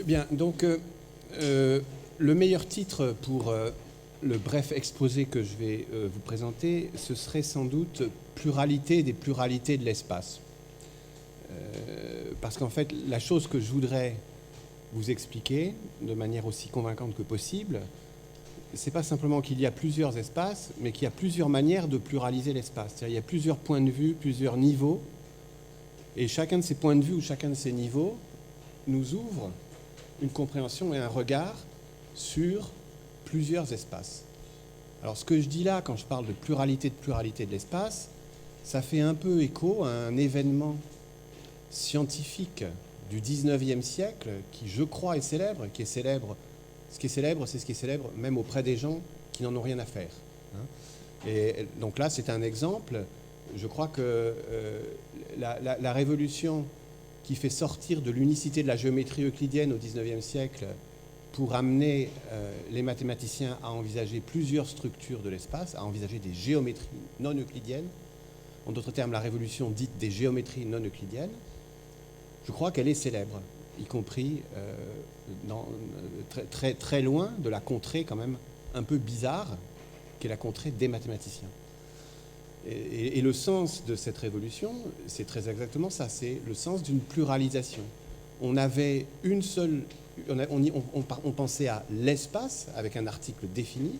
Bien, donc le meilleur titre pour le bref exposé que je vais vous présenter, ce serait sans doute Pluralité des pluralités de l'espace. Parce qu'en fait, la chose que je voudrais vous expliquer de manière aussi convaincante que possible, c'est pas simplement qu'il y a plusieurs espaces, mais qu'il y a plusieurs manières de pluraliser l'espace. C'est-à-dire il y a plusieurs points de vue, plusieurs niveaux, et chacun de ces points de vue ou chacun de ces niveaux nous ouvre une compréhension et un regard sur plusieurs espaces. Alors ce que je dis là, quand je parle de pluralité de l'espace, ça fait un peu écho à un événement scientifique du 19e siècle qui, je crois, est célèbre, qui est célèbre. Ce qui est célèbre, c'est ce qui est célèbre même auprès des gens qui n'en ont rien à faire. Et donc là, c'est un exemple. Je crois que la révolution qui fait sortir de l'unicité de la géométrie euclidienne au XIXe siècle pour amener les mathématiciens à envisager plusieurs structures de l'espace, à envisager des géométries non euclidiennes, en d'autres termes, la révolution dite des géométries non euclidiennes, je crois qu'elle est célèbre, y compris très loin de la contrée quand même un peu bizarre, qui est la contrée des mathématiciens. Et le sens de cette révolution, c'est très exactement ça, c'est le sens d'une pluralisation. On avait une seule, on pensait à l'espace avec un article défini,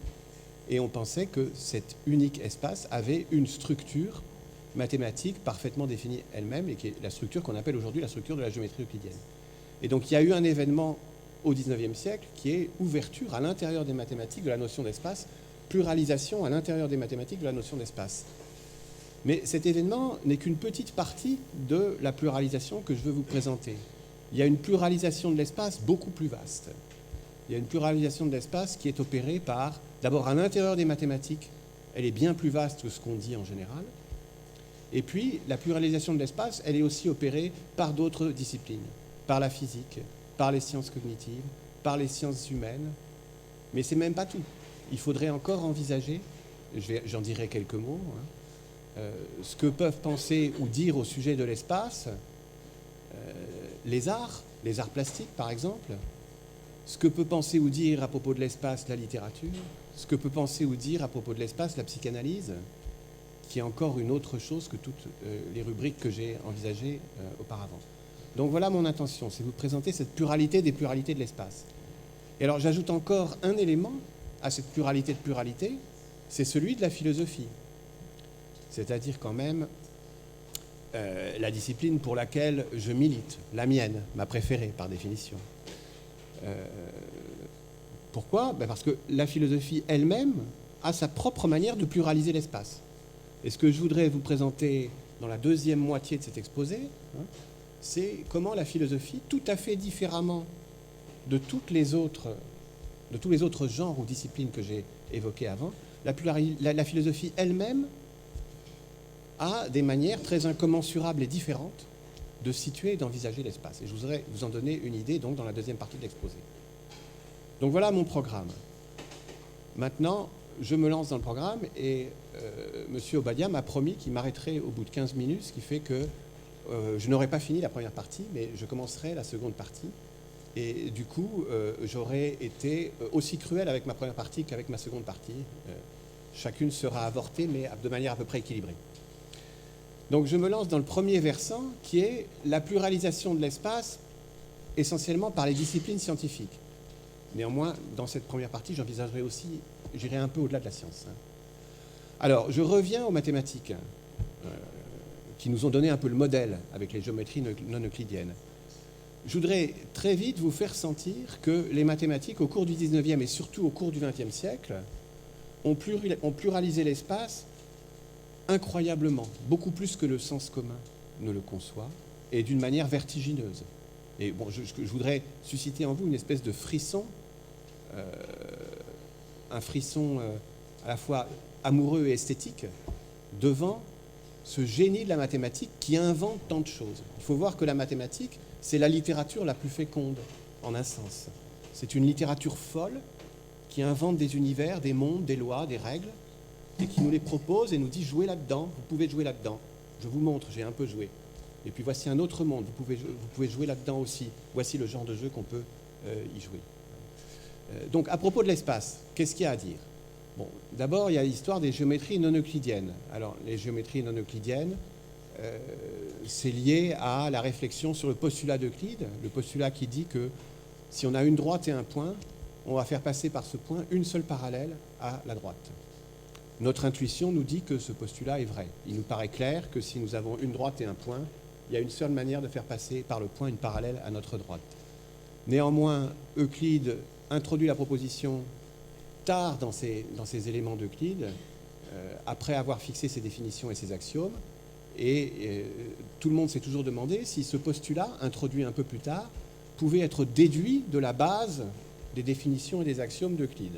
et on pensait que cet unique espace avait une structure mathématique parfaitement définie elle-même, et qui est la structure qu'on appelle aujourd'hui la structure de la géométrie euclidienne. Et donc il y a eu un événement au XIXe siècle qui est ouverture à l'intérieur des mathématiques de la notion d'espace, pluralisation à l'intérieur des mathématiques de la notion d'espace. Mais cet événement n'est qu'une petite partie de la pluralisation que je veux vous présenter. Il y a une pluralisation de l'espace beaucoup plus vaste. Il y a une pluralisation de l'espace qui est opérée par, d'abord à l'intérieur des mathématiques, elle est bien plus vaste que ce qu'on dit en général. Et puis, la pluralisation de l'espace, elle est aussi opérée par d'autres disciplines, par la physique, par les sciences cognitives, par les sciences humaines. Mais ce n'est même pas tout. Il faudrait encore envisager, j'en dirai quelques mots, ce que peuvent penser ou dire au sujet de l'espace les arts plastiques par exemple, ce que peut penser ou dire à propos de l'espace la littérature, ce que peut penser ou dire à propos de l'espace la psychanalyse, qui est encore une autre chose que toutes les rubriques que j'ai envisagées auparavant. Donc voilà mon intention, c'est vous présenter cette pluralité des pluralités de l'espace. Et alors j'ajoute encore un élément à cette pluralité de pluralité, c'est celui de la philosophie. C'est-à-dire quand même la discipline pour laquelle je milite, la mienne, ma préférée par définition. Pourquoi ? Parce que la philosophie elle-même a sa propre manière de pluraliser l'espace. Et ce que je voudrais vous présenter dans la deuxième moitié de cet exposé, c'est comment la philosophie, tout à fait différemment de tous les autres genres ou disciplines que j'ai évoqués avant, la philosophie elle-même a des manières très incommensurables et différentes de situer et d'envisager l'espace. Et je voudrais vous en donner une idée donc dans la deuxième partie de l'exposé. Donc voilà mon programme. Maintenant, je me lance dans le programme et M. Obadia m'a promis qu'il m'arrêterait au bout de 15 minutes, ce qui fait que je n'aurai pas fini la première partie, mais je commencerai la seconde partie. Et du coup, j'aurai été aussi cruel avec ma première partie qu'avec ma seconde partie. Chacune sera avortée, mais de manière à peu près équilibrée. Donc je me lance dans le premier versant, qui est la pluralisation de l'espace, essentiellement par les disciplines scientifiques. Néanmoins, dans cette première partie, j'envisagerai aussi, j'irai un peu au-delà de la science. Alors, je reviens aux mathématiques, qui nous ont donné un peu le modèle avec les géométries non euclidiennes. Je voudrais très vite vous faire sentir que les mathématiques, au cours du 19e et surtout au cours du 20e siècle, ont pluralisé l'espace incroyablement, beaucoup plus que le sens commun ne le conçoit, et d'une manière vertigineuse. Et bon, je voudrais susciter en vous une espèce de frisson, un frisson à la fois amoureux et esthétique, devant ce génie de la mathématique qui invente tant de choses. Il faut voir que la mathématique, c'est la littérature la plus féconde, en un sens. C'est une littérature folle qui invente des univers, des mondes, des lois, des règles, et qui nous les propose et nous dit « jouez là-dedans, vous pouvez jouer là-dedans ». Je vous montre, j'ai un peu joué. Et puis voici un autre monde, vous pouvez jouer là-dedans aussi. Voici le genre de jeu qu'on peut y jouer. Donc, à propos de l'espace, qu'est-ce qu'il y a à dire? Bon, d'abord, il y a l'histoire des géométries non euclidiennes. Alors, les géométries non euclidiennes, c'est lié à la réflexion sur le postulat d'Euclide, le postulat qui dit que si on a une droite et un point, on va faire passer par ce point une seule parallèle à la droite. Notre intuition nous dit que ce postulat est vrai. Il nous paraît clair que si nous avons une droite et un point, il y a une seule manière de faire passer par le point une parallèle à notre droite. Néanmoins, Euclide introduit la proposition tard dans ces éléments d'Euclide, après avoir fixé ses définitions et ses axiomes, et tout le monde s'est toujours demandé si ce postulat, introduit un peu plus tard, pouvait être déduit de la base des définitions et des axiomes d'Euclide.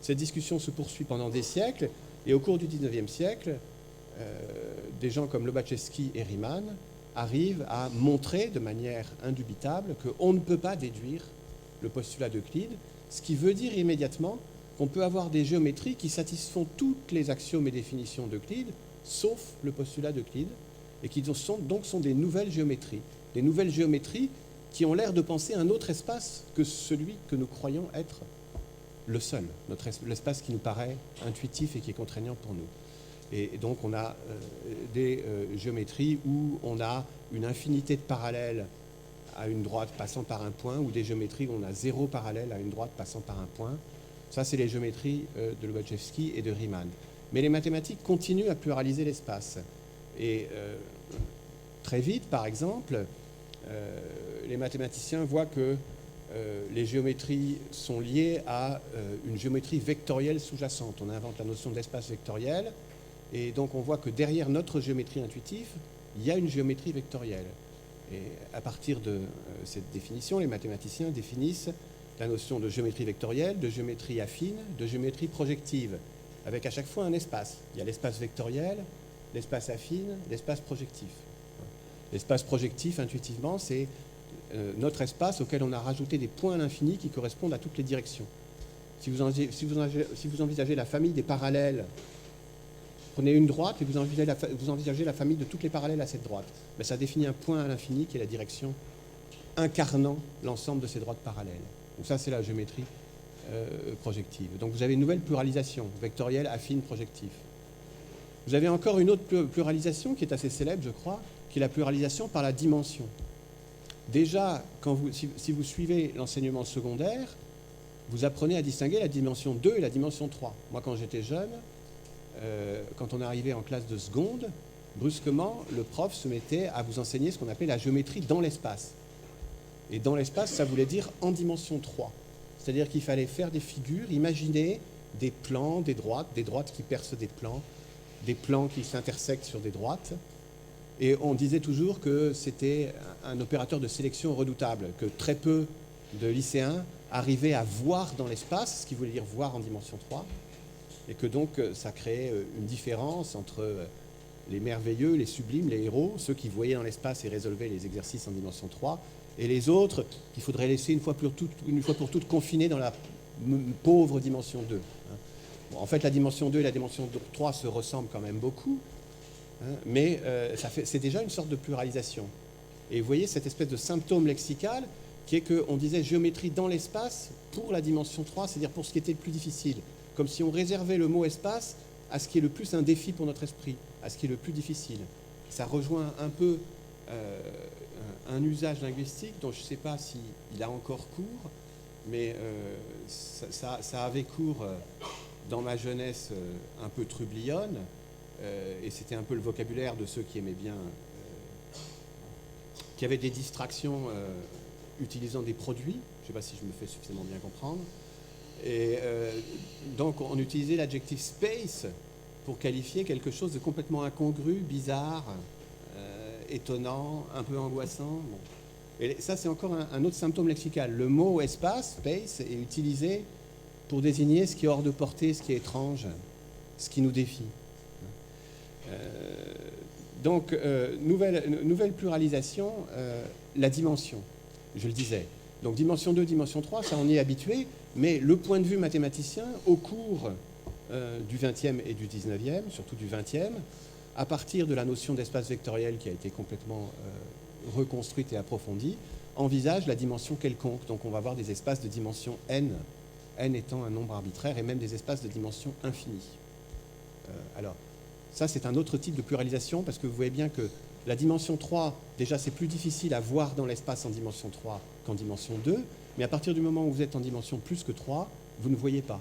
Cette discussion se poursuit pendant des siècles, et au cours du XIXe siècle, des gens comme Lobachevsky et Riemann arrivent à montrer de manière indubitable qu'on ne peut pas déduire le postulat d'Euclide, ce qui veut dire immédiatement qu'on peut avoir des géométries qui satisfont toutes les axiomes et définitions d'Euclide, sauf le postulat d'Euclide, et qui donc sont des nouvelles géométries. Des nouvelles géométries qui ont l'air de penser un autre espace que celui que nous croyons être le seul, l'espace qui nous paraît intuitif et qui est contraignant pour nous. Et donc on a des géométries où on a une infinité de parallèles à une droite passant par un point, ou des géométries où on a 0 parallèle à une droite passant par un point. Ça, c'est les géométries de Lobachevsky et de Riemann. Mais les mathématiques continuent à pluraliser l'espace. Et très vite, par exemple, les mathématiciens voient que les géométries sont liées à une géométrie vectorielle sous-jacente. On invente la notion d'espace vectoriel, et donc on voit que derrière notre géométrie intuitive, il y a une géométrie vectorielle. Et à partir de cette définition, les mathématiciens définissent la notion de géométrie vectorielle, de géométrie affine, de géométrie projective, avec à chaque fois un espace. Il y a l'espace vectoriel, l'espace affine, l'espace projectif. L'espace projectif, intuitivement, c'est notre espace auquel on a rajouté des points à l'infini qui correspondent à toutes les directions. Si vous envisagez la famille des parallèles, prenez une droite et vous envisagez la famille de toutes les parallèles à cette droite. Mais ça définit un point à l'infini qui est la direction incarnant l'ensemble de ces droites parallèles. Donc ça, c'est la géométrie projective. Donc vous avez une nouvelle pluralisation, vectorielle, affine, projective. Vous avez encore une autre pluralisation qui est assez célèbre, je crois, qui est la pluralisation par la dimension. Déjà, si vous suivez l'enseignement secondaire, vous apprenez à distinguer la dimension 2 et la dimension 3. Moi, quand j'étais jeune, quand on arrivait en classe de seconde, brusquement, le prof se mettait à vous enseigner ce qu'on appelait la géométrie dans l'espace. Et dans l'espace, ça voulait dire en dimension 3. C'est-à-dire qu'il fallait faire des figures, imaginer des plans, des droites qui percent des plans qui s'intersectent sur des droites. Et on disait toujours que c'était un opérateur de sélection redoutable, que très peu de lycéens arrivaient à voir dans l'espace, ce qui voulait dire voir en dimension 3, et que donc ça créait une différence entre les merveilleux, les sublimes, les héros, ceux qui voyaient dans l'espace et résolvaient les exercices en dimension 3, et les autres qu'il faudrait laisser une fois pour toutes confinés dans la pauvre dimension 2. Bon, en fait, la dimension 2 et la dimension 3 se ressemblent quand même beaucoup, mais c'est déjà une sorte de pluralisation. Et vous voyez cette espèce de symptôme lexical qui est qu'on disait géométrie dans l'espace pour la dimension 3, c'est-à-dire pour ce qui était le plus difficile, comme si on réservait le mot espace à ce qui est le plus un défi pour notre esprit, à ce qui est le plus difficile. Ça rejoint un peu un usage linguistique dont je ne sais pas s'il a encore cours, mais ça avait cours dans ma jeunesse un peu trublionne, et c'était un peu le vocabulaire de ceux qui aimaient bien, qui avaient des distractions utilisant des produits. Je ne sais pas si je me fais suffisamment bien comprendre. Et donc on utilisait l'adjectif space pour qualifier quelque chose de complètement incongru, bizarre, étonnant, un peu angoissant. Bon. Et ça, c'est encore un autre symptôme lexical. Le mot espace, space, est utilisé pour désigner ce qui est hors de portée, ce qui est étrange, ce qui nous défie. Donc, nouvelle pluralisation, la dimension, je le disais. Donc, dimension 2, dimension 3, ça on y est habitué, mais le point de vue mathématicien, au cours du XXe et du XIXe, surtout du XXe, à partir de la notion d'espace vectoriel qui a été complètement reconstruite et approfondie, envisage la dimension quelconque. Donc on va avoir des espaces de dimension n, n étant un nombre arbitraire, et même des espaces de dimension infinie. Alors, ça c'est un autre type de pluralisation, parce que vous voyez bien que la dimension 3, déjà c'est plus difficile à voir dans l'espace en dimension 3 qu'en dimension 2, mais à partir du moment où vous êtes en dimension plus que 3, vous ne voyez pas.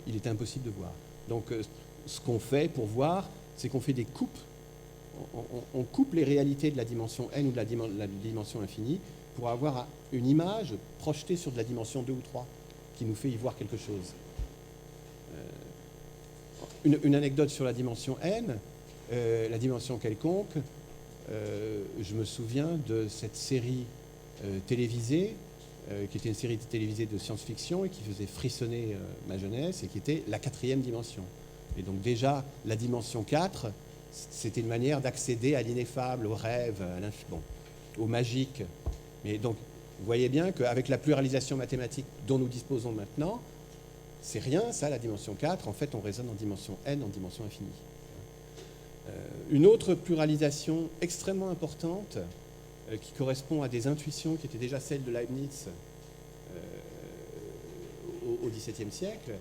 Il est impossible de voir. Donc ce qu'on fait pour voir, c'est qu'on fait des coupes. On coupe les réalités de la dimension n ou de la dimension infinie pour avoir une image projetée sur de la dimension 2 ou 3 qui nous fait y voir quelque chose. Une anecdote sur la dimension n, la dimension quelconque, je me souviens de cette série télévisée qui était une série télévisée de science-fiction et qui faisait frissonner ma jeunesse et qui était la 4e dimension. Et donc déjà, la dimension 4, c'était une manière d'accéder à l'ineffable, au rêve, au magique. Mais donc, vous voyez bien qu'avec la pluralisation mathématique dont nous disposons maintenant, c'est rien, ça, la dimension 4. En fait, on raisonne en dimension n, en dimension infinie. Une autre pluralisation extrêmement importante qui correspond à des intuitions qui étaient déjà celles de Leibniz au XVIIe siècle,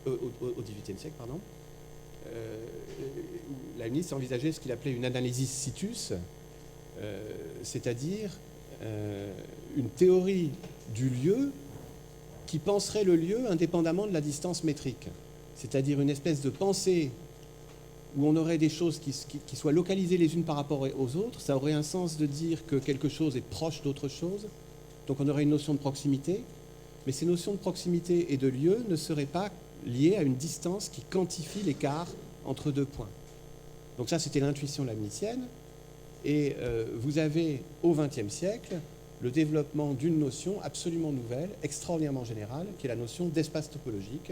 au XVIIIe siècle, pardon. Leibniz envisageait ce qu'il appelait une analysis situs, c'est-à-dire une théorie du lieu qui penserait le lieu indépendamment de la distance métrique, c'est-à-dire une espèce de pensée où on aurait des choses qui soient localisées les unes par rapport aux autres. Ça aurait un sens de dire que quelque chose est proche d'autre chose, donc on aurait une notion de proximité, mais ces notions de proximité et de lieu ne seraient pas liées à une distance qui quantifie l'écart entre deux points. Donc ça, c'était l'intuition leibnizienne, et vous avez au XXe siècle le développement d'une notion absolument nouvelle, extraordinairement générale, qui est la notion d'espace topologique.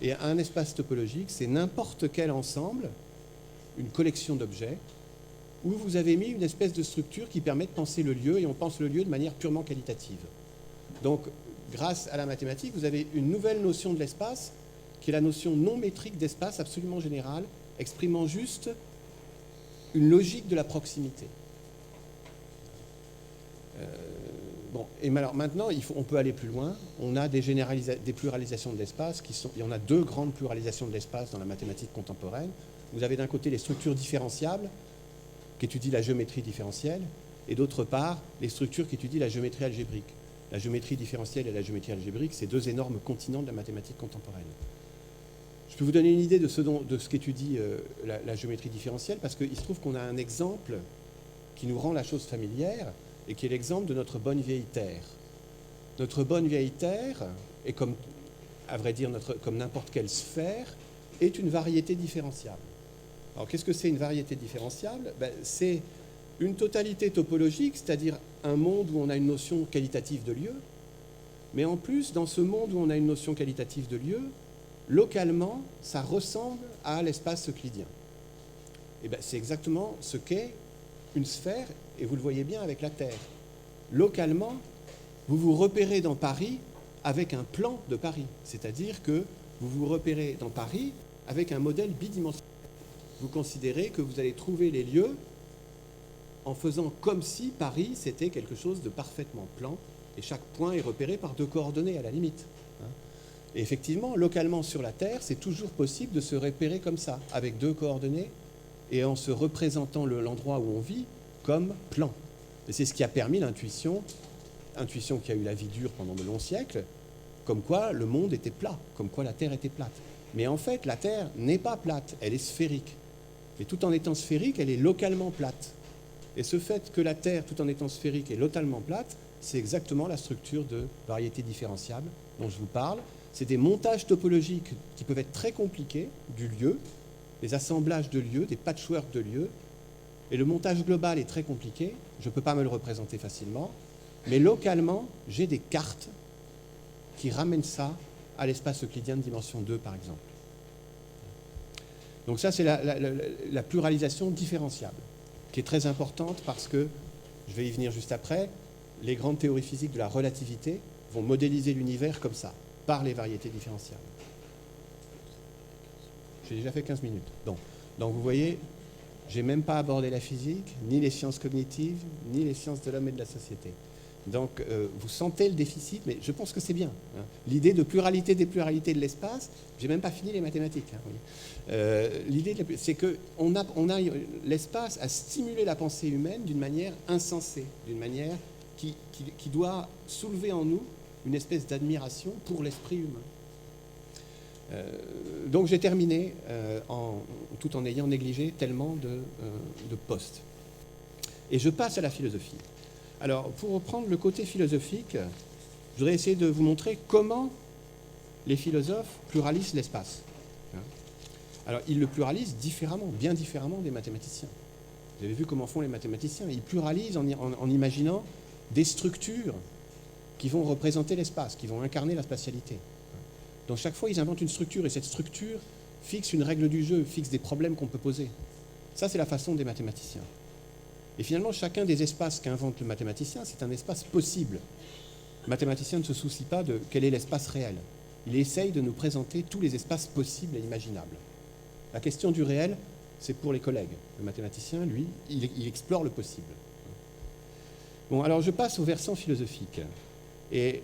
Et un espace topologique, c'est n'importe quel ensemble, une collection d'objets, où vous avez mis une espèce de structure qui permet de penser le lieu, et on pense le lieu de manière purement qualitative. Donc, grâce à la mathématique, vous avez une nouvelle notion de l'espace, qui est la notion non métrique d'espace absolument générale, exprimant juste une logique de la proximité. Et alors maintenant, on peut aller plus loin. On a des pluralisations de l'espace il y en a deux grandes pluralisations de l'espace dans la mathématique contemporaine. Vous avez d'un côté les structures différenciables, qui étudient la géométrie différentielle, et d'autre part, les structures qui étudient la géométrie algébrique. La géométrie différentielle et la géométrie algébrique, c'est deux énormes continents de la mathématique contemporaine. Je peux vous donner une idée de ce qu'étudie la géométrie différentielle, parce qu'il se trouve qu'on a un exemple qui nous rend la chose familière, et qui est l'exemple de notre bonne vieille Terre. Notre bonne vieille Terre, et comme, à vrai dire, comme n'importe quelle sphère, est une variété différentiable. Alors, qu'est-ce que c'est une variété différentiable? C'est une totalité topologique, c'est-à-dire un monde où on a une notion qualitative de lieu, mais en plus, dans ce monde où on a une notion qualitative de lieu, localement, ça ressemble à l'espace euclidien. Et c'est exactement ce qu'est une sphère, et vous le voyez bien avec la Terre. Localement, vous vous repérez dans Paris avec un plan de Paris, c'est-à-dire que vous vous repérez dans Paris avec un modèle bidimensionnel. Vous considérez que vous allez trouver les lieux en faisant comme si Paris, c'était quelque chose de parfaitement plan, et chaque point est repéré par deux coordonnées à la limite. Et effectivement, localement sur la Terre, c'est toujours possible de se repérer comme ça, avec deux coordonnées, et en se représentant l'endroit où on vit comme plan. Et c'est ce qui a permis intuition qui a eu la vie dure pendant de longs siècles, comme quoi le monde était plat, comme quoi la Terre était plate. Mais en fait, la Terre n'est pas plate, elle est sphérique. Et tout en étant sphérique, elle est localement plate. Et ce fait que la Terre, tout en étant sphérique, est localement plate, c'est exactement la structure de variété différenciable dont je vous parle. C'est des montages topologiques qui peuvent être très compliqués du lieu, des assemblages de lieux, des patchworks de lieux. Et le montage global est très compliqué, je ne peux pas me le représenter facilement, mais localement, j'ai des cartes qui ramènent ça à l'espace euclidien de dimension 2, par exemple. Donc ça, c'est la pluralisation différenciable, qui est très importante parce que, je vais y venir juste après, les grandes théories physiques de la relativité vont modéliser l'univers comme ça, par les variétés différentiables. J'ai déjà fait 15 minutes. Donc vous voyez, j'ai même pas abordé la physique, ni les sciences cognitives, ni les sciences de l'homme et de la société. Donc, vous sentez le déficit, mais je pense que c'est bien. Hein. L'idée de pluralité des pluralités de l'espace, j'ai même pas fini les mathématiques. Hein, oui. L'idée, c'est qu'on a l'espace à stimuler la pensée humaine d'une manière insensée, d'une manière qui doit soulever en nous une espèce d'admiration pour l'esprit humain. Donc, j'ai terminé tout en ayant négligé tellement de postes. Et je passe à la philosophie. Alors, pour reprendre le côté philosophique, je voudrais essayer de vous montrer comment les philosophes pluralisent l'espace. Alors, ils le pluralisent différemment, bien différemment des mathématiciens. Vous avez vu comment font les mathématiciens. Ils pluralisent en imaginant des structures qui vont représenter l'espace, qui vont incarner la spatialité. Donc, chaque fois, ils inventent une structure, et cette structure fixe une règle du jeu, fixe des problèmes qu'on peut poser. Ça, c'est la façon des mathématiciens. Et finalement, chacun des espaces qu'invente le mathématicien, c'est un espace possible. Le mathématicien ne se soucie pas de quel est l'espace réel. Il essaye de nous présenter tous les espaces possibles et imaginables. La question du réel, c'est pour les collègues. Le mathématicien, lui, il explore le possible. Bon, alors je passe au versant philosophique. Et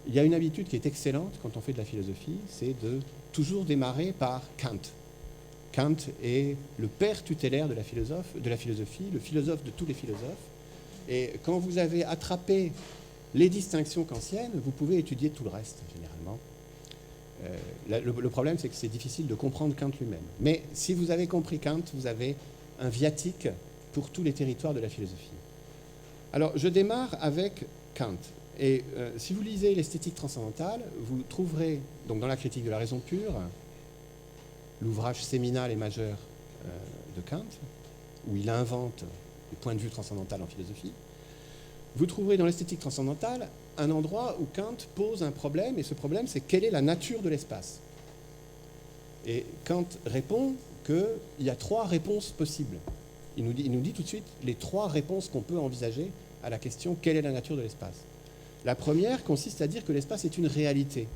il y a une habitude qui est excellente quand on fait de la philosophie, c'est de toujours démarrer par Kant. Kant est le père tutélaire de la philosophie, le philosophe de tous les philosophes. Et quand vous avez attrapé les distinctions kantiennes, vous pouvez étudier tout le reste, généralement. Le problème, c'est que c'est difficile de comprendre Kant lui-même. Mais si vous avez compris Kant, vous avez un viatique pour tous les territoires de la philosophie. Alors, je démarre avec Kant. Et si vous lisez l'esthétique transcendantale, vous trouverez, donc dans la critique de la raison pure, l'ouvrage séminal et majeur de Kant, où il invente le point de vue transcendantal en philosophie, vous trouverez dans l'esthétique transcendantale un endroit où Kant pose un problème, et ce problème, c'est quelle est la nature de l'espace. Et Kant répond qu'il y a 3 réponses possibles. Il nous dit tout de suite les 3 réponses qu'on peut envisager à la question quelle est la nature de l'espace. La première consiste à dire que l'espace est une réalité.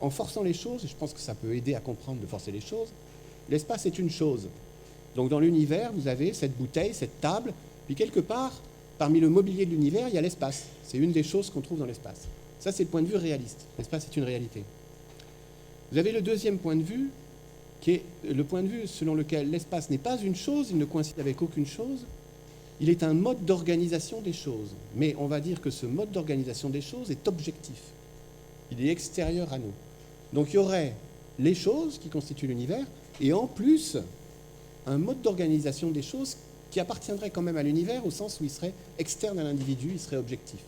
En forçant les choses, et je pense que ça peut aider à comprendre de forcer les choses, l'espace est une chose. Donc dans l'univers, vous avez cette bouteille, cette table, puis quelque part, parmi le mobilier de l'univers, il y a l'espace. C'est une des choses qu'on trouve dans l'espace. Ça, c'est le point de vue réaliste. L'espace est une réalité. Vous avez le deuxième point de vue, qui est le point de vue selon lequel l'espace n'est pas une chose, il ne coïncide avec aucune chose, il est un mode d'organisation des choses. Mais on va dire que ce mode d'organisation des choses est objectif. Il est extérieur à nous. Donc il y aurait les choses qui constituent l'univers, et en plus, un mode d'organisation des choses qui appartiendrait quand même à l'univers au sens où il serait externe à l'individu, il serait objectif.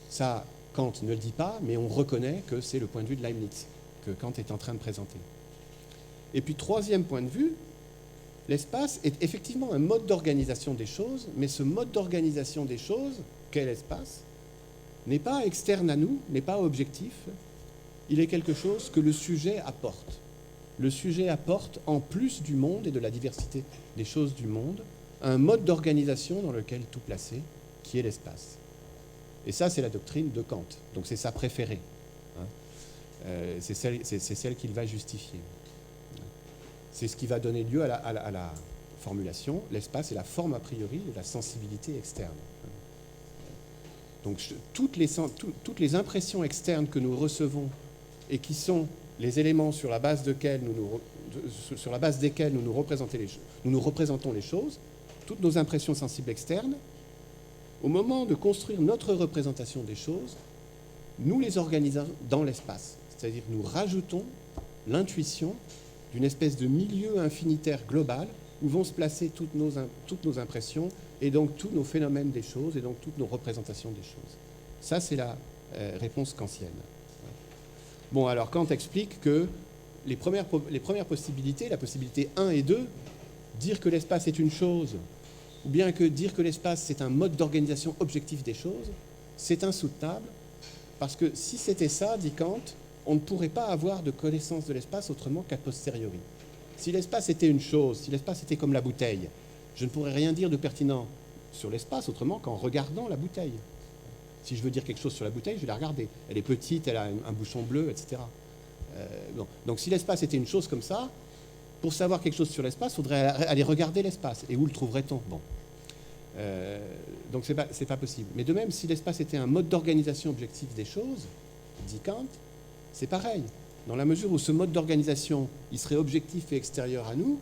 Ça, Kant ne le dit pas, mais on reconnaît que c'est le point de vue de Leibniz que Kant est en train de présenter. Et puis, troisième point de vue, l'espace est effectivement un mode d'organisation des choses, mais ce mode d'organisation des choses, qu'est l'espace, n'est pas externe à nous, n'est pas objectif, il est quelque chose que le sujet apporte. Le sujet apporte, en plus du monde et de la diversité des choses du monde, un mode d'organisation dans lequel tout placer, qui est l'espace. Et ça, c'est la doctrine de Kant. Donc c'est sa préférée. C'est celle qu'il va justifier. C'est ce qui va donner lieu à la formulation. L'espace est la forme a priori de la sensibilité externe. Donc toutes les impressions externes que nous recevons et qui sont les éléments sur la base desquels nous nous représentons les choses, toutes nos impressions sensibles externes, au moment de construire notre représentation des choses, nous les organisons dans l'espace. C'est-à-dire que nous rajoutons l'intuition d'une espèce de milieu infinitaire global où vont se placer toutes nos impressions et donc tous nos phénomènes des choses et donc toutes nos représentations des choses. Ça, c'est la réponse kantienne. Bon, alors Kant explique que les premières possibilités, la possibilité 1 et 2, dire que l'espace est une chose, ou bien que dire que l'espace c'est un mode d'organisation objectif des choses, c'est insoutenable, parce que si c'était ça, dit Kant, on ne pourrait pas avoir de connaissance de l'espace autrement qu'a posteriori. Si l'espace était une chose, si l'espace était comme la bouteille, je ne pourrais rien dire de pertinent sur l'espace autrement qu'en regardant la bouteille. Si je veux dire quelque chose sur la bouteille, je vais la regarder. Elle est petite, elle a un bouchon bleu, etc. Bon. Donc si l'espace était une chose comme ça, pour savoir quelque chose sur l'espace, il faudrait aller regarder l'espace. Et où le trouverait-on? Bon. Donc c'est pas possible. Mais de même, si l'espace était un mode d'organisation objectif des choses, dit Kant, c'est pareil. Dans la mesure où ce mode d'organisation, il serait objectif et extérieur à nous,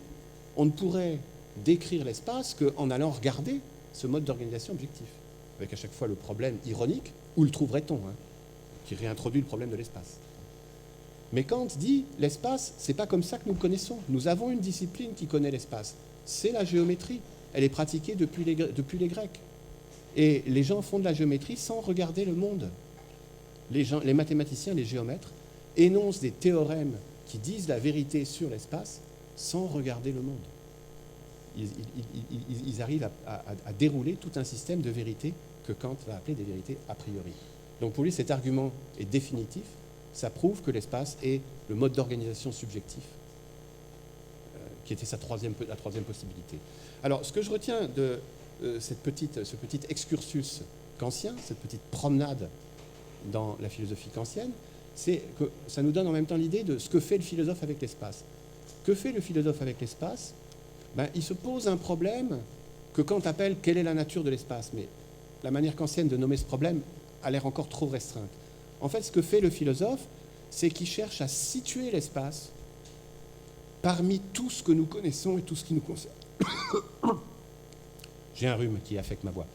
on ne pourrait décrire l'espace qu'en allant regarder ce mode d'organisation objectif. Avec à chaque fois le problème ironique, où le trouverait-on, qui réintroduit le problème de l'espace. Mais Kant dit, l'espace, c'est pas comme ça que nous le connaissons. Nous avons une discipline qui connaît l'espace. C'est la géométrie. Elle est pratiquée depuis les Grecs. Et les gens font de la géométrie sans regarder le monde. Les mathématiciens, les géomètres, énoncent des théorèmes qui disent la vérité sur l'espace sans regarder le monde. Ils arrivent à dérouler tout un système de vérités que Kant va appeler des vérités a priori. Donc pour lui, cet argument est définitif. Ça prouve que l'espace est le mode d'organisation subjectif, qui était la troisième possibilité. Alors, ce que je retiens de ce petit excursus kantien, cette petite promenade dans la philosophie kantienne, c'est que ça nous donne en même temps l'idée de ce que fait le philosophe avec l'espace. Que fait le philosophe avec l'espace ? Il se pose un problème que Kant appelle « quelle est la nature de l'espace ?» Mais la manière kantienne de nommer ce problème a l'air encore trop restreinte. En fait, ce que fait le philosophe, c'est qu'il cherche à situer l'espace parmi tout ce que nous connaissons et tout ce qui nous concerne. J'ai un rhume qui affecte ma voix.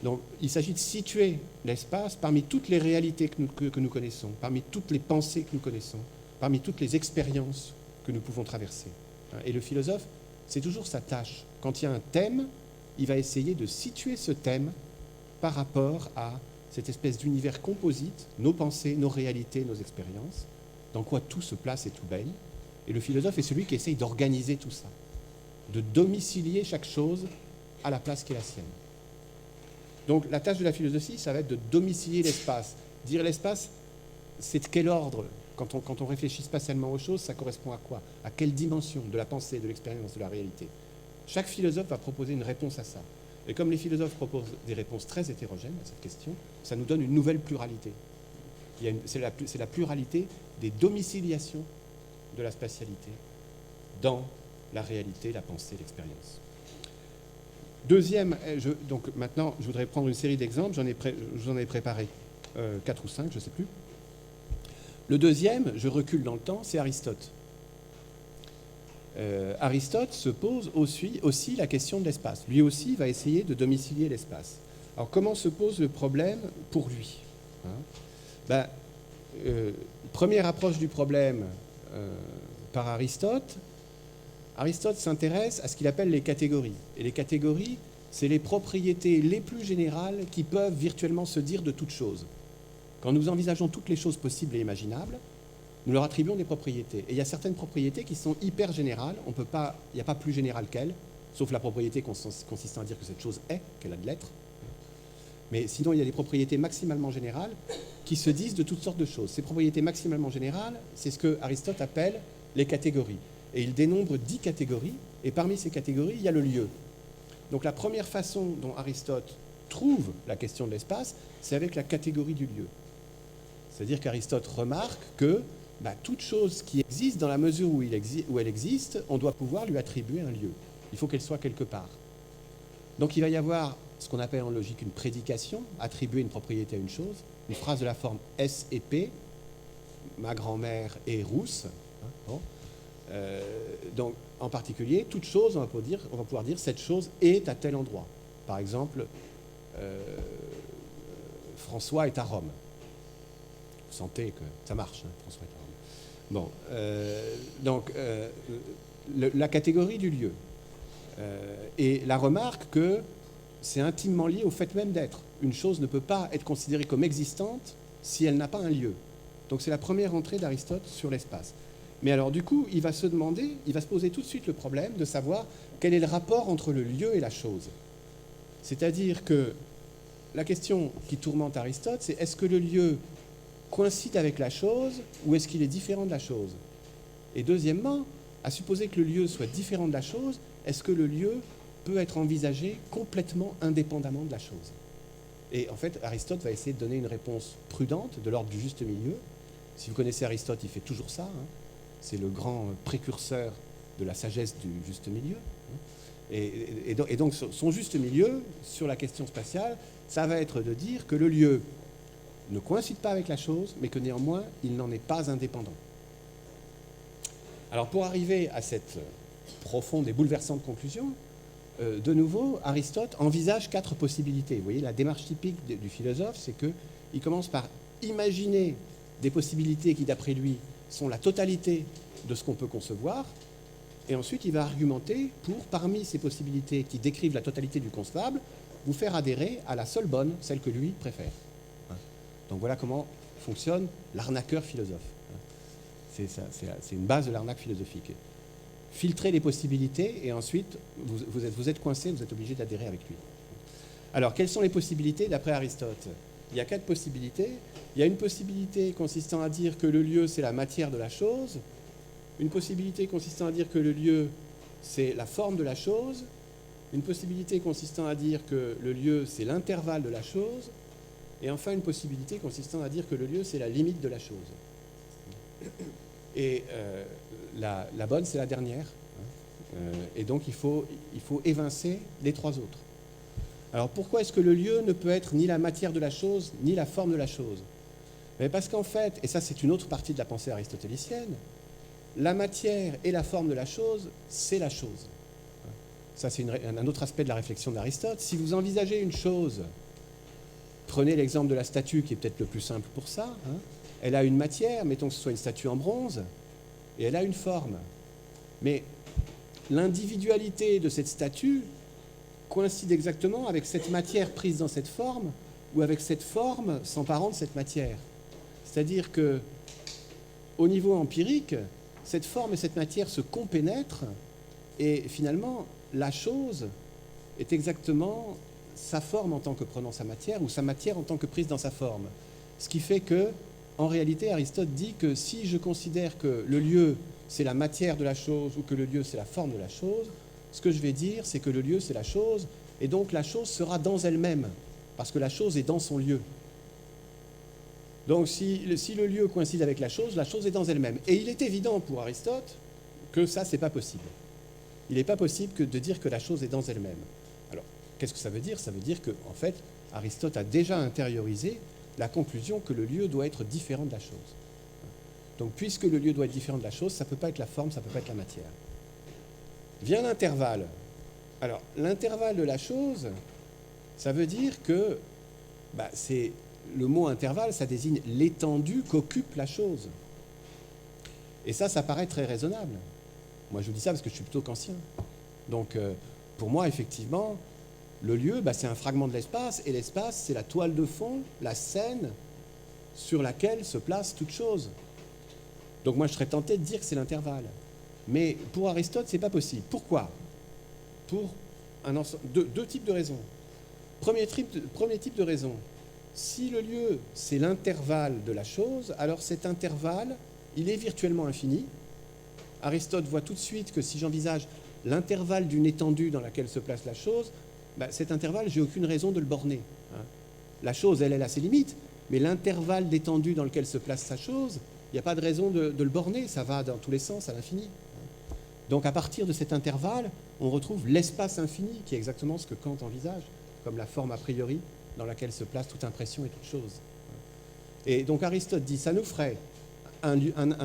Donc, il s'agit de situer l'espace parmi toutes les réalités que nous connaissons, parmi toutes les pensées que nous connaissons, parmi toutes les expériences que nous pouvons traverser. Et le philosophe, c'est toujours sa tâche. Quand il y a un thème, il va essayer de situer ce thème par rapport à cette espèce d'univers composite, nos pensées, nos réalités, nos expériences, dans quoi tout se place et tout baigne. Et le philosophe est celui qui essaye d'organiser tout ça, de domicilier chaque chose à la place qui est la sienne. Donc la tâche de la philosophie, ça va être de domicilier l'espace. Dire l'espace, c'est de quel ordre ? Quand on réfléchit spatialement aux choses, ça correspond à quoi ? À quelle dimension de la pensée, de l'expérience, de la réalité ? Chaque philosophe va proposer une réponse à ça. Et comme les philosophes proposent des réponses très hétérogènes à cette question, ça nous donne une nouvelle pluralité. C'est la pluralité des domiciliations de la spatialité dans la réalité, la pensée, l'expérience. Deuxième, donc maintenant, je voudrais prendre une série d'exemples. J'en ai préparé 4 ou 5, je ne sais plus. Le deuxième, je recule dans le temps, c'est Aristote. Aristote se pose aussi la question de l'espace. Lui aussi va essayer de domicilier l'espace. Alors comment se pose le problème pour lui ? Première approche du problème par Aristote. Aristote s'intéresse à ce qu'il appelle les catégories. Et les catégories, c'est les propriétés les plus générales qui peuvent virtuellement se dire de toutes choses. Quand nous envisageons toutes les choses possibles et imaginables, nous leur attribuons des propriétés. Et il y a certaines propriétés qui sont hyper générales, il n'y a pas plus général qu'elles, sauf la propriété consistant à dire que cette chose est, qu'elle a de l'être. Mais sinon, il y a des propriétés maximalement générales qui se disent de toutes sortes de choses. Ces propriétés maximalement générales, c'est ce que Aristote appelle les catégories. Et il dénombre 10 catégories, et parmi ces catégories, il y a le lieu. Donc la première façon dont Aristote trouve la question de l'espace, c'est avec la catégorie du lieu. C'est-à-dire qu'Aristote remarque que toute chose qui existe, dans la mesure où elle existe, on doit pouvoir lui attribuer un lieu. Il faut qu'elle soit quelque part. Donc il va y avoir ce qu'on appelle en logique une prédication, attribuer une propriété à une chose, une phrase de la forme S et P, ma grand-mère est rousse. Donc en particulier, toute chose, on va pouvoir dire cette chose est à tel endroit. Par exemple, François est à Rome. Vous sentez que ça marche, François est à Rome. La catégorie du lieu. Et la remarque que c'est intimement lié au fait même d'être. Une chose ne peut pas être considérée comme existante si elle n'a pas un lieu. Donc c'est la première entrée d'Aristote sur l'espace. Mais alors du coup, il va se poser tout de suite le problème de savoir quel est le rapport entre le lieu et la chose. C'est-à-dire que la question qui tourmente Aristote, c'est est-ce que le lieu coïncide avec la chose ou est-ce qu'il est différent de la chose ? Et deuxièmement, à supposer que le lieu soit différent de la chose, est-ce que le lieu peut être envisagé complètement indépendamment de la chose ? Et en fait, Aristote va essayer de donner une réponse prudente, de l'ordre du juste milieu. Si vous connaissez Aristote, il fait toujours ça. C'est le grand précurseur de la sagesse du juste milieu. Et donc son juste milieu sur la question spatiale, ça va être de dire que le lieu ne coïncide pas avec la chose, mais que néanmoins, il n'en est pas indépendant. Alors pour arriver à cette profonde et bouleversante conclusion, de nouveau, Aristote envisage 4 possibilités. Vous voyez, la démarche typique du philosophe, c'est qu'il commence par imaginer des possibilités qui, d'après lui, sont la totalité de ce qu'on peut concevoir, et ensuite il va argumenter pour, parmi ces possibilités qui décrivent la totalité du concevable, vous faire adhérer à la seule bonne, celle que lui préfère. Donc voilà comment fonctionne l'arnaqueur philosophe. C'est une base de l'arnaque philosophique. Filtrer les possibilités et ensuite vous êtes coincé, vous êtes obligé d'adhérer avec lui. Alors, quelles sont les possibilités d'après Aristote? Il y a 4 possibilités. Il y a une possibilité consistant à dire que le lieu, c'est la matière de la chose. Une possibilité consistant à dire que le lieu, c'est la forme de la chose. Une possibilité consistant à dire que le lieu, c'est l'intervalle de la chose. Et enfin, une possibilité consistant à dire que le lieu, c'est la limite de la chose. Et la bonne, c'est la dernière. Et donc, il faut évincer les 3 autres. Alors, pourquoi est-ce que le lieu ne peut être ni la matière de la chose, ni la forme de la chose? Mais parce qu'en fait, et ça c'est une autre partie de la pensée aristotélicienne, la matière et la forme de la chose, c'est la chose. Ça, c'est un autre aspect de la réflexion d'Aristote. Si vous envisagez une chose, prenez l'exemple de la statue qui est peut-être le plus simple pour ça. Elle a une matière, mettons que ce soit une statue en bronze, et elle a une forme. Mais l'individualité de cette statue coïncide exactement avec cette matière prise dans cette forme ou avec cette forme s'emparant de cette matière. C'est-à-dire que, au niveau empirique, cette forme et cette matière se compénètrent et finalement, la chose est exactement sa forme en tant que prenant sa matière ou sa matière en tant que prise dans sa forme. Ce qui fait que, en réalité, Aristote dit que si je considère que le lieu, c'est la matière de la chose ou que le lieu, c'est la forme de la chose, ce que je vais dire, c'est que le lieu, c'est la chose, et donc la chose sera dans elle-même, parce que la chose est dans son lieu. Donc si le lieu coïncide avec la chose est dans elle-même. Et il est évident pour Aristote que ça, c'est pas possible. Il n'est pas possible que de dire que la chose est dans elle-même. Alors, qu'est-ce que ça veut dire? Ça veut dire que, en fait, Aristote a déjà intériorisé la conclusion que le lieu doit être différent de la chose. Donc, puisque le lieu doit être différent de la chose, ça ne peut pas être la forme, ça ne peut pas être la matière. Vient l'intervalle. Alors, l'intervalle de la chose, ça veut dire que c'est le mot intervalle, ça désigne l'étendue qu'occupe la chose. Et ça paraît très raisonnable. Moi, je vous dis ça parce que je suis plutôt kantien. Donc, pour moi, effectivement, le lieu, c'est un fragment de l'espace, et l'espace, c'est la toile de fond, la scène sur laquelle se place toute chose. Donc, moi, je serais tenté de dire que c'est l'intervalle. Mais pour Aristote, ce n'est pas possible. Pourquoi? Pour deux types de raisons. Premier type de raison, si le lieu, c'est l'intervalle de la chose, alors cet intervalle, il est virtuellement infini. Aristote voit tout de suite que si j'envisage l'intervalle d'une étendue dans laquelle se place la chose, cet intervalle, j'ai aucune raison de le borner. La chose, elle a ses limites, mais l'intervalle d'étendue dans lequel se place sa chose, il n'y a pas de raison de le borner, ça va dans tous les sens à l'infini. Donc à partir de cet intervalle, on retrouve l'espace infini, qui est exactement ce que Kant envisage, comme la forme a priori dans laquelle se place toute impression et toute chose. Et donc Aristote dit, ça nous ferait un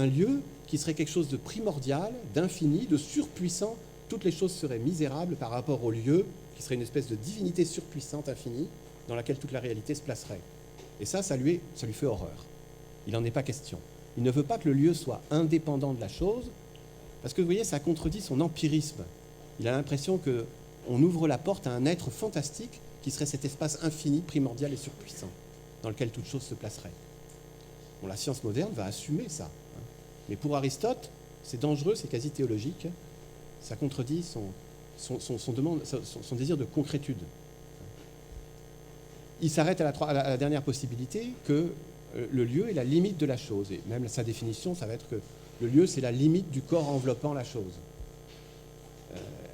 lieu qui serait quelque chose de primordial, d'infini, de surpuissant. Toutes les choses seraient misérables par rapport au lieu, qui serait une espèce de divinité surpuissante, infinie, dans laquelle toute la réalité se placerait. Et ça lui fait horreur. Il n'en est pas question. Il ne veut pas que le lieu soit indépendant de la chose, parce que vous voyez, ça contredit son empirisme. Il a l'impression qu'on ouvre la porte à un être fantastique qui serait cet espace infini, primordial et surpuissant, dans lequel toute chose se placerait. Bon, la science moderne va assumer ça. Mais pour Aristote, c'est dangereux, c'est quasi théologique. Ça contredit son désir de concrétude. Il s'arrête à la dernière possibilité que le lieu est la limite de la chose. Et même sa définition, ça va être que le lieu, c'est la limite du corps enveloppant la chose.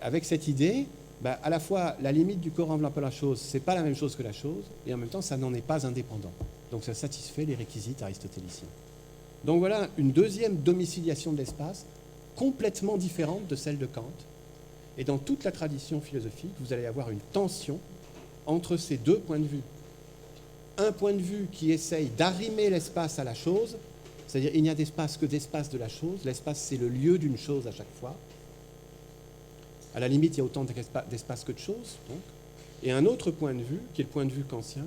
Avec cette idée, à la fois, la limite du corps enveloppant la chose, c'est pas la même chose que la chose, et en même temps, ça n'en est pas indépendant. Donc ça satisfait les réquisites aristotéliciens. Donc voilà une deuxième domiciliation de l'espace, complètement différente de celle de Kant, Et dans toute la tradition philosophique, vous allez avoir une tension entre ces deux points de vue. Un point de vue qui essaye d'arrimer l'espace à la chose, c'est-à-dire il n'y a d'espace que d'espace de la chose, l'espace c'est le lieu d'une chose à chaque fois. À la limite, il y a autant d'espace que de choses, donc. Et un autre point de vue, qui est le point de vue kantien,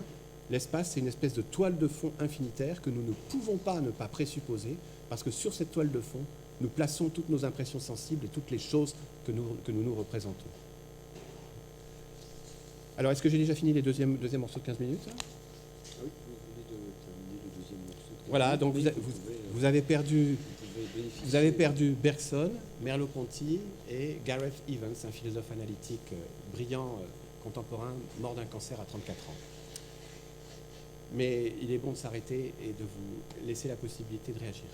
l'espace c'est une espèce de toile de fond infinitaire que nous ne pouvons pas ne pas présupposer, parce que sur cette toile de fond, nous plaçons toutes nos impressions sensibles et toutes les choses que nous représentons. Alors, est-ce que j'ai déjà fini les deuxième morceau de 15 minutes là? Ah oui, vous venez de terminer le deuxième morceau. Voilà, donc vous avez perdu Bergson, Merleau-Ponty et Gareth Evans, un philosophe analytique brillant, contemporain, mort d'un cancer à 34 ans. Mais il est bon de s'arrêter et de vous laisser la possibilité de réagir.